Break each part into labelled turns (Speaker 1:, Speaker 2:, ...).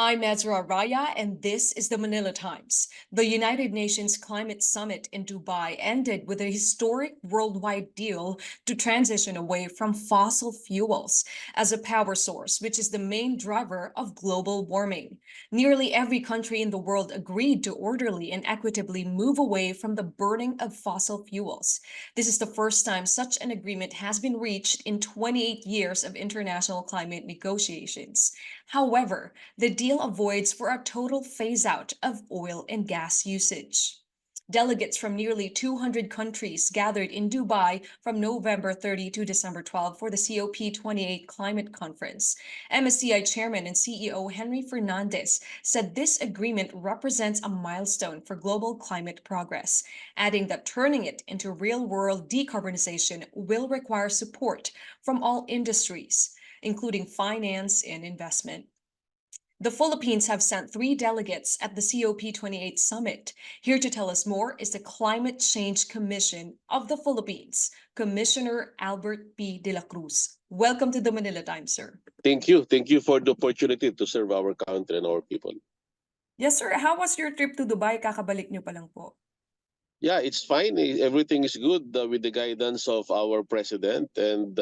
Speaker 1: I'm Ezra Raya, and this is the Manila Times. The United Nations Climate Summit in Dubai ended with a historic worldwide deal to transition away from fossil fuels as a power source, which is the main driver of global warming. Nearly every country in the world agreed to orderly and equitably move away from the burning of fossil fuels. This is the first time such an agreement has been reached in 28 years of international climate negotiations. However, the deal avoids for a total phase-out of oil and gas usage. Delegates from nearly 200 countries gathered in Dubai from November 30 to December 12 for the COP28 climate conference. MSCI Chairman and CEO Henry Fernandez said this agreement represents a milestone for global climate progress, adding that turning it into real-world decarbonization will require support from all industries, including finance and investment. The Philippines have sent 3 delegates at the COP28 summit. Here to tell us more is the Climate Change Commission of the Philippines, Commissioner Albert P. Dela Cruz. Welcome to the Manila Times, sir.
Speaker 2: Thank you. Thank you for the opportunity to serve our country and our people.
Speaker 1: Yes, sir. How was your trip to Dubai? Kakabalik niyo pa lang po.
Speaker 2: Yeah, it's fine. Everything is good with the guidance of our president and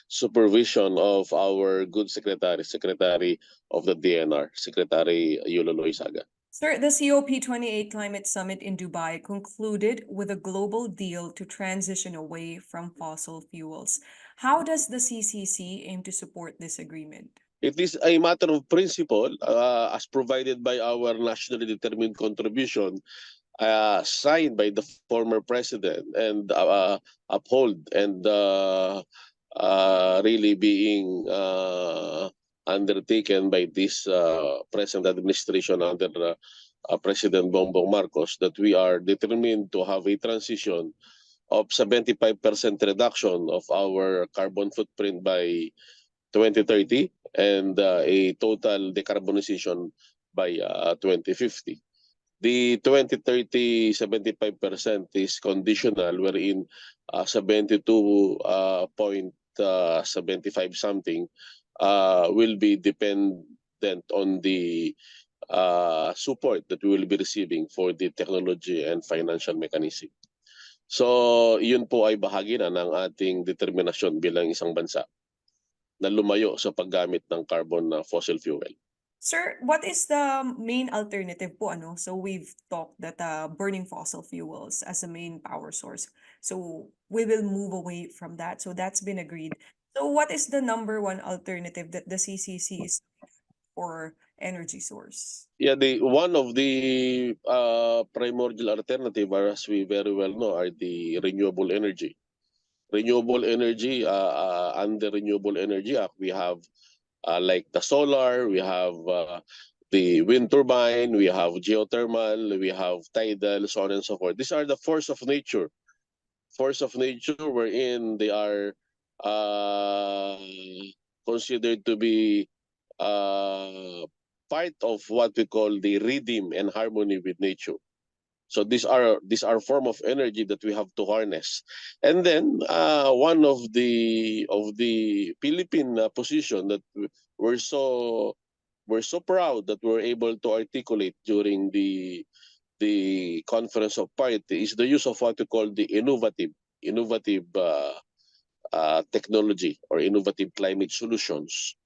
Speaker 2: supervision of our good secretary of the DNR, Secretary Yulo Loizaga.
Speaker 1: Sir, the COP28 Climate Summit in Dubai concluded with a global deal to transition away from fossil fuels. How does the CCC aim to support this agreement?
Speaker 2: It is a matter of principle as provided by our nationally determined contribution signed by the former president and uphold and really being undertaken by this present administration under President Bongbong Marcos, that we are determined to have a transition of 75% reduction of our carbon footprint by 2030 and a total decarbonization by 2050. The 2030 75% is conditional, wherein 72.75 something will be dependent on the support that we will be receiving for the technology and financial mechanism. So yun po ay bahagi na ng ating determinasyon bilang isang bansa na lumayo sa paggamit ng carbon na fossil fuel.
Speaker 1: Sir, what is the main alternative po, ano? So we've talked that burning fossil fuels as a main power source. So we will move away from that. So that's been agreed. So what is the number one alternative that the CCC is for energy source?
Speaker 2: Yeah, one of the primordial alternative, as we very well know, are the renewable energy. Renewable energy, under Renewable Energy Act, we have like the solar, we have the wind turbine, we have geothermal, we have tidal, so on and so forth. These are the force of nature wherein they are considered to be part of what we call the rhythm and harmony with nature. So these are form of energy that we have to harness. And then one of the Philippine position that we're so proud that we're able to articulate during the conference of party is the use of what we call the innovative technology or innovative climate solutions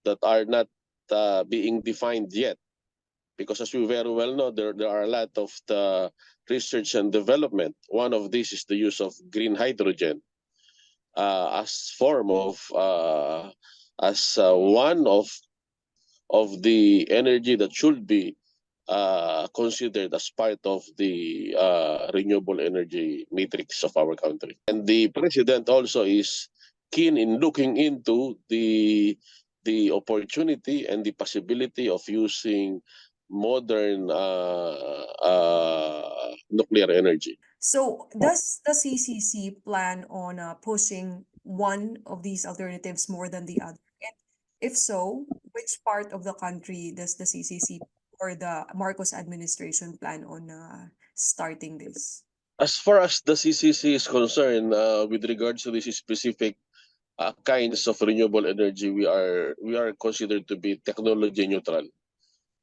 Speaker 2: that are not being defined yet. Because as we very well know, there are a lot of the research and development. One of these is the use of green hydrogen as form of one of the energy that should be considered as part of the renewable energy matrix of our country. And the president also is keen in looking into the opportunity and the possibility of using modern nuclear energy.
Speaker 1: So does the CCC plan on pushing one of these alternatives more than the other? And if so, which part of the country does the CCC or the Marcos administration plan on starting this?
Speaker 2: As far as the CCC is concerned, with regards to this specific kinds of renewable energy, we are considered to be technology neutral.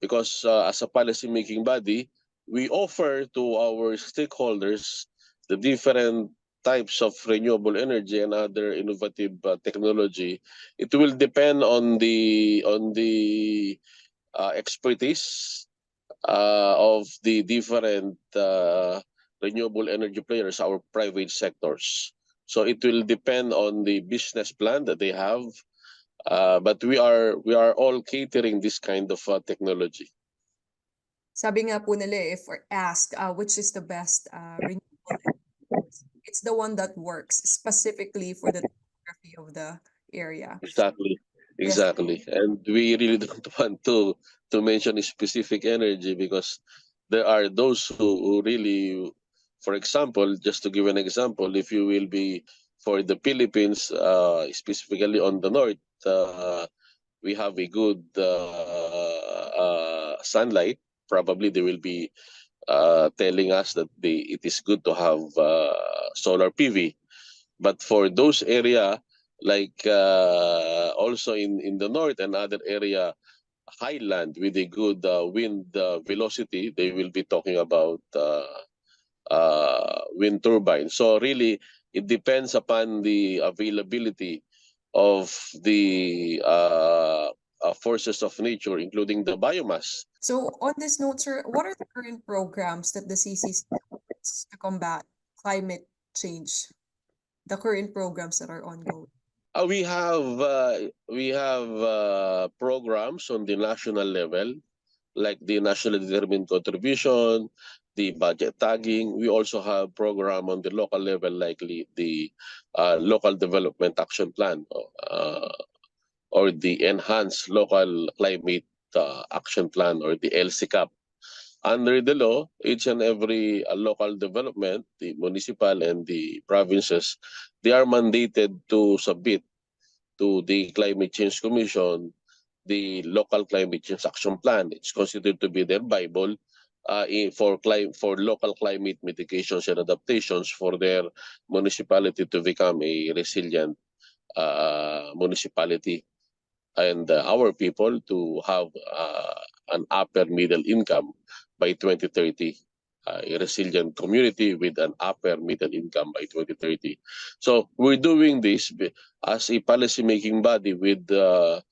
Speaker 2: because as a policy-making body, we offer to our stakeholders the different types of renewable energy and other innovative technology. It will depend on the expertise of the different renewable energy players, our private sectors. So it will depend on the business plan that they have, but we are all catering this kind of technology.
Speaker 1: Sabi nga po nila, if we're asked which is the best renewable energy, it's the one that works specifically for the topography of the area.
Speaker 2: Exactly,
Speaker 1: Yes.
Speaker 2: exactly. And we really don't want to mention a specific energy because there are those who really, for example, just to give an example, if you will be for the Philippines, specifically on the north, we have a good sunlight. Probably they will be telling us that it is good to have solar PV. But for those area, like also in the north and other area, highland with a good wind velocity, they will be talking about wind turbine. So really, it depends upon the availability of the forces of nature, including the biomass.
Speaker 1: So on this note, sir, what are the current programs that the CCC supports to combat climate change? The current programs that are ongoing.
Speaker 2: We have programs on the national level, like the national determined contribution, the budget tagging. We also have program on the local level, likely the local development action plan, or the enhanced local climate action plan, or the LCCAP. Under the law, each and every local development, the municipal and the provinces, they are mandated to submit to the Climate Change Commission the local climate change action plan. It's considered to be their Bible for local climate mitigations and adaptations for their municipality to become a resilient municipality, and our people to have an upper middle income by 2030. A resilient community with an upper middle income by 2030. So we're doing this as a policy making body with the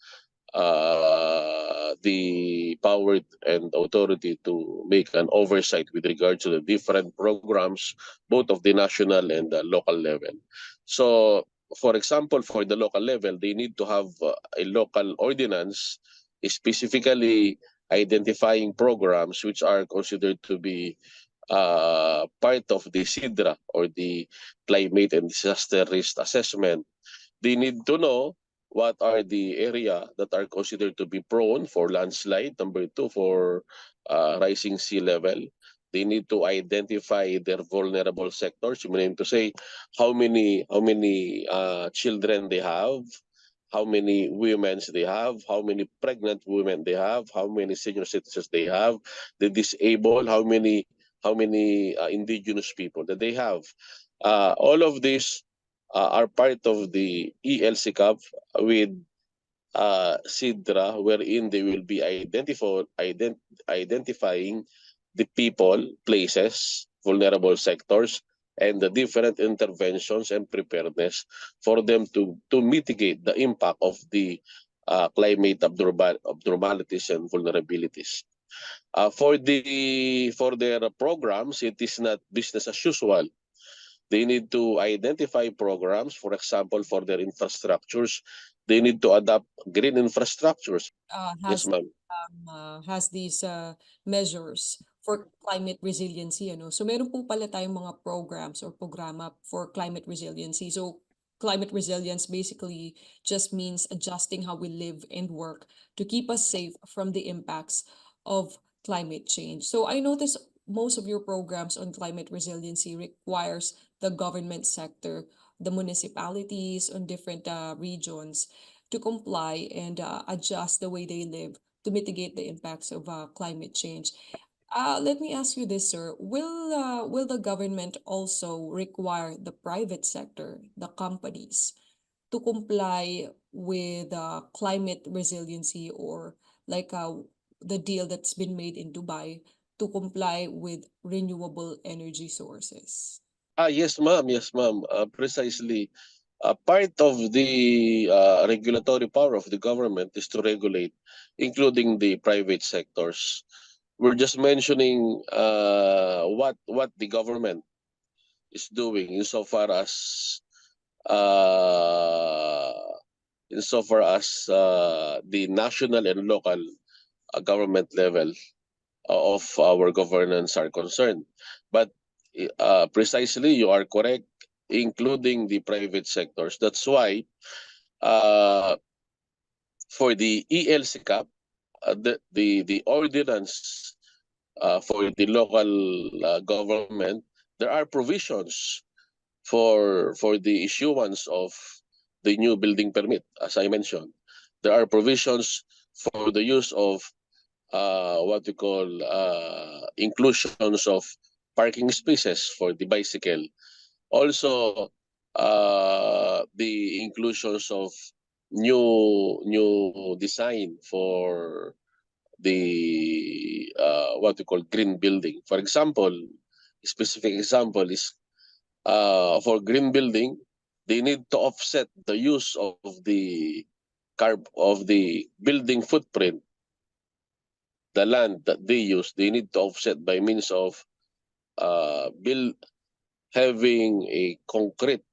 Speaker 2: power and authority to make an oversight with regard to the different programs, both of the national and the local level. So, for example, for the local level, they need to have a local ordinance specifically identifying programs which are considered to be part of the SIDRA, or the Climate and Disaster Risk Assessment. They need to know what are the area that are considered to be prone for landslide. Number two, for rising sea level. They need to identify their vulnerable sectors. You mean to say how many children they have, how many women they have, how many pregnant women they have, how many senior citizens they have, the disabled, how many indigenous people that they have. All of these are part of the ELCCAP with SIDRA, wherein they will be identifying the people, places, vulnerable sectors, and the different interventions and preparedness for them to mitigate the impact of the climate abnormalities and vulnerabilities. For their programs, it is not business as usual. They need to identify programs, for example, for their infrastructures. They need to adopt green infrastructures. Yes,
Speaker 1: Has
Speaker 2: ma'am.
Speaker 1: has these measures for climate resiliency, ano. So meron po pala tayong mga programs or programa for climate resiliency. So climate resilience basically just means adjusting how we live and work to keep us safe from the impacts of climate change. So I notice most of your programs on climate resiliency requires the government sector, the municipalities on different regions to comply and adjust the way they live to mitigate the impacts of climate change. Let me ask you this, sir. Will the government also require the private sector, the companies, to comply with climate resiliency, or like the deal that's been made in Dubai to comply with renewable energy sources?
Speaker 2: Yes, ma'am. Yes, ma'am. Precisely. Part of the regulatory power of the government is to regulate, including the private sectors. We're just mentioning what the government is doing uh, insofar as the national and local government level of our governance are concerned. But precisely, you are correct, including the private sectors. That's why uh, for the ELCCAP, the ordinance for the local government, there are provisions for the issuance of the new building permit, as I mentioned. There are provisions for the use of what we call inclusions of parking spaces for the bicycle. Also, the inclusions of new design for the what we call green building. For example, a specific example is for green building, they need to offset the use of the building footprint, the land that they use. They need to offset by means of build having a concrete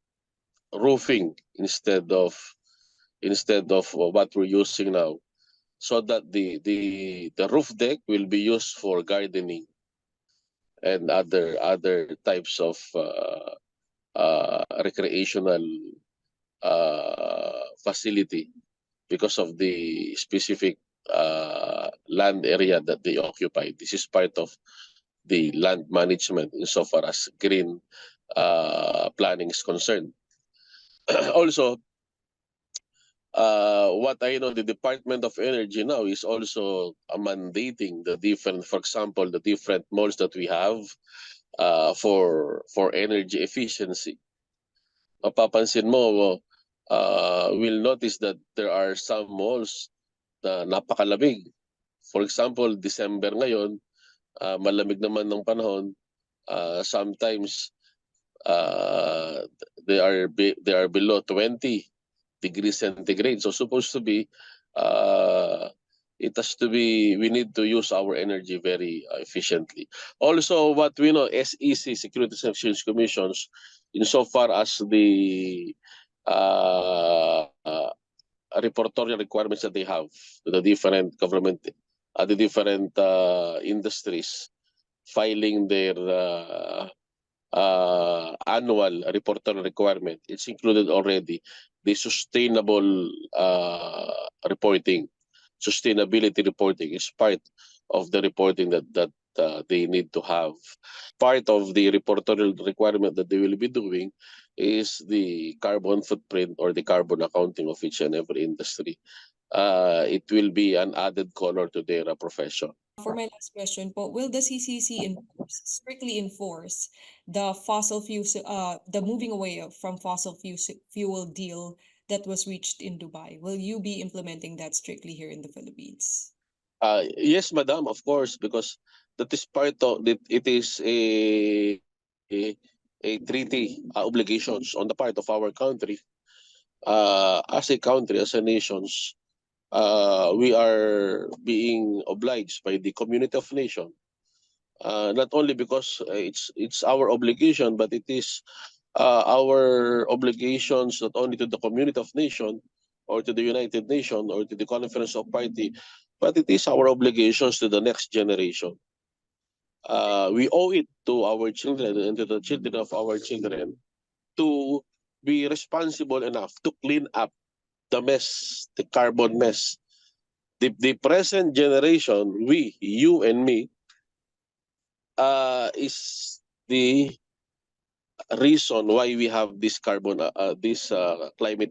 Speaker 2: roofing instead of what we're using now, so that the roof deck will be used for gardening and other types of recreational facility because of the specific land area that they occupy. This is part of the land management insofar as green planning is concerned. Also, what I know, the Department of Energy now is also mandating the different, for example, the different malls that we have for energy efficiency. Mapapansin mo, we'll notice that there are some malls na napakalamig. For example, December ngayon, malamig naman ng panahon. Sometimes uh, they are below 20 degrees centigrade. So supposed to be, uh, it has to be, we need to use our energy very efficiently. Also, what we know, SEC, Securities and Exchange Commissions, insofar as the uh, uh, reportorial requirements that they have to the different government, the different industries filing their annual reportorial requirement. It's included already the sustainable reporting. Sustainability reporting is part of the reporting that they need to have. Part of the reportorial requirement that they will be doing is the carbon footprint or the carbon accounting of each and every industry. It will be an added color to their profession.
Speaker 1: For my last question po, will the CCC strictly enforce the the moving away from fuel deal that was reached in Dubai? Will you be implementing that strictly here in the Philippines?
Speaker 2: Yes, madam, of course, because that is part of it. It is a, a treaty obligations on the part of our country. As a country, as a nations, we are being obliged by the community of nation. Not only because it's our obligation, but it is our obligations not only to the community of nation or to the United Nations or to the Conference of Party, but it is our obligations to the next generation. We owe it to our children and to the children of our children to be responsible enough to clean up the mess, the carbon mess. The present generation, we, you and me, is the reason why we have this climate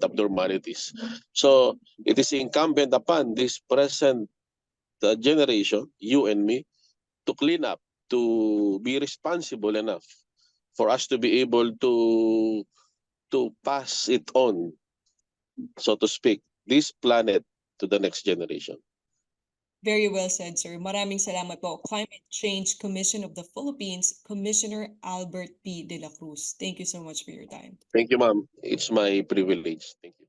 Speaker 2: abnormalities. So it is incumbent upon this present generation, you and me, to clean up, to be responsible enough for us to be able to pass it on, so to speak, this planet to the next generation.
Speaker 1: Very well said, sir. Maraming salamat po. Climate Change Commission of the Philippines, Commissioner Albert P. Dela Cruz. Thank you so much for your time.
Speaker 2: Thank you, ma'am. It's my privilege. Thank you.